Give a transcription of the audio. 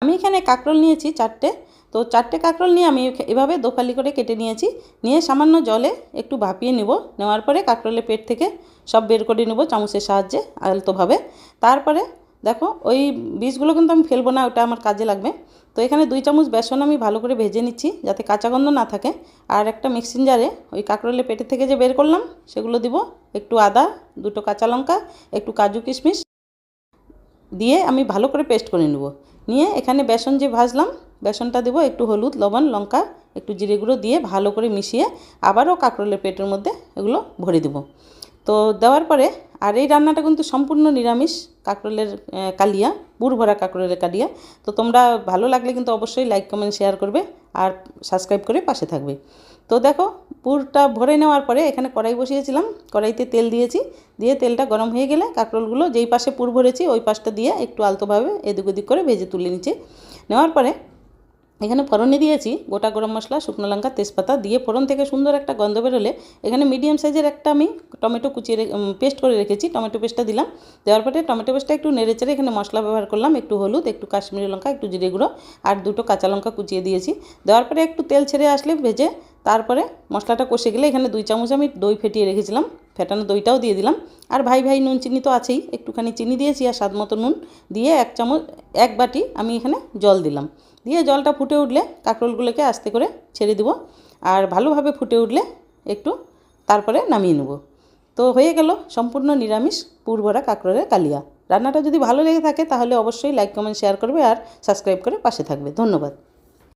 আমি এখানে কাঁকরোল নিয়েছি 4টে। তো 4টে কাঁকরোল নিয়ে আমি এভাবে দোফালি করে কেটে নিয়েছি। নিয়ে সামান্য জলে একটু ভাপিয়ে নেব। নেওয়ার পরে কাঁকরোলের পেট থেকে সব বের করে নেব চামচের সাহায্যে আলতোভাবে। তারপরে দেখো ওই বীজগুলো কিন্তু আমি ফেলবো না, ওটা আমার কাজে লাগবে। তো এখানে 2 চামচ বেসন আমি ভালো করে ভেজে নিচ্ছি যাতে কাঁচা গন্ধ না থাকে। আর একটা মিক্সিং জারে ওই কাঁকরোলের পেটের থেকে যে বের করলাম সেগুলো দিব। একটু আদা, 2টো কাঁচা লঙ্কা, একটু কাজু কিশমিশ দিয়ে আমি ভালো করে পেস্ট করে নেব। নিয়ে এখানে বেসন যে ভাজলাম বেসনটা দেবো, একটু হলুদ, লবণ, লঙ্কা, একটু জিরে গুঁড়ো দিয়ে ভালো করে মিশিয়ে আবারও কাঁকরোলের পেটের মধ্যে এগুলো ভরে দেবো। তো দেওয়ার পরে আর এই রান্নাটা কিন্তু সম্পূর্ণ নিরামিষ কাঁকরোলের কালিয়া, পুর ভরা কাঁকরোলের কালিয়া। তো তোমরা ভালো লাগলে কিন্তু অবশ্যই লাইক, কমেন্ট, শেয়ার করবে আর সাবস্ক্রাইব করে পাশে থাকবে। তো দেখো পুরটা ভরে নেওয়ার পরে এখানে কড়াই বসিয়েছিলাম, কড়াইতে তেল দিয়েছি। দিয়ে তেলটা গরম হয়ে গেলে কাঁকরোলগুলো যেই পাশে পুর ভরেছি ওই পাশটা দিয়ে একটু আলতোভাবে এদিক ওদিক করে ভেজে তুলে নিচ্ছি। নেওয়ার পরে এখানে ফোড়নে দিয়েছি গোটা গরম মশলা, শুকনো লঙ্কা, তেজপাতা দিয়ে ফোড়ন থেকে সুন্দর একটা গন্ধ বেরোলে এখানে মিডিয়াম সাইজের একটা আমি টমেটো কুচিয়ে পেস্ট করে রেখেছি, টমেটো পেস্টটা দিলাম। দেওয়ার পরে টমেটো পেস্টটা একটু নেড়েচেড়ে এখানে মশলা ব্যবহার করলাম, একটু হলুদ, একটু কাশ্মীরি লঙ্কা, একটু জিরে গুঁড়ো আর 2টো কাঁচা লঙ্কা কুচিয়ে দিয়েছি। দেওয়ার পরে একটু তেল ছেড়ে আসলে ভেজে তারপরে মশলাটা কষে গেলে এখানে 2 চামচ আমি দই ফেটিয়ে রেখেছিলাম, ফেটানো দইটাও দিয়ে দিলাম। আর ভাই নুন চিনি তো আছেই, একটুখানি চিনি দিয়েছি আর স্বাদ মতো নুন দিয়ে 1 বাটি আমি এখানে জল দিলাম। দিয়ে জলটা ফুটে উঠলে কাঁকরোলগুলোকে আস্তে করে ছেড়ে দেবো। আর ভালোভাবে ফুটে উঠলে একটু তারপরে নামিয়ে নেব। তো হয়ে গেল সম্পূর্ণ নিরামিষ পুর ভরা কাঁকরোলের কালিয়া। রান্নাটা যদি ভালো লেগে থাকে তাহলে অবশ্যই লাইক, কমেন্ট, শেয়ার করবে আর সাবস্ক্রাইব করে পাশে থাকবে। ধন্যবাদ।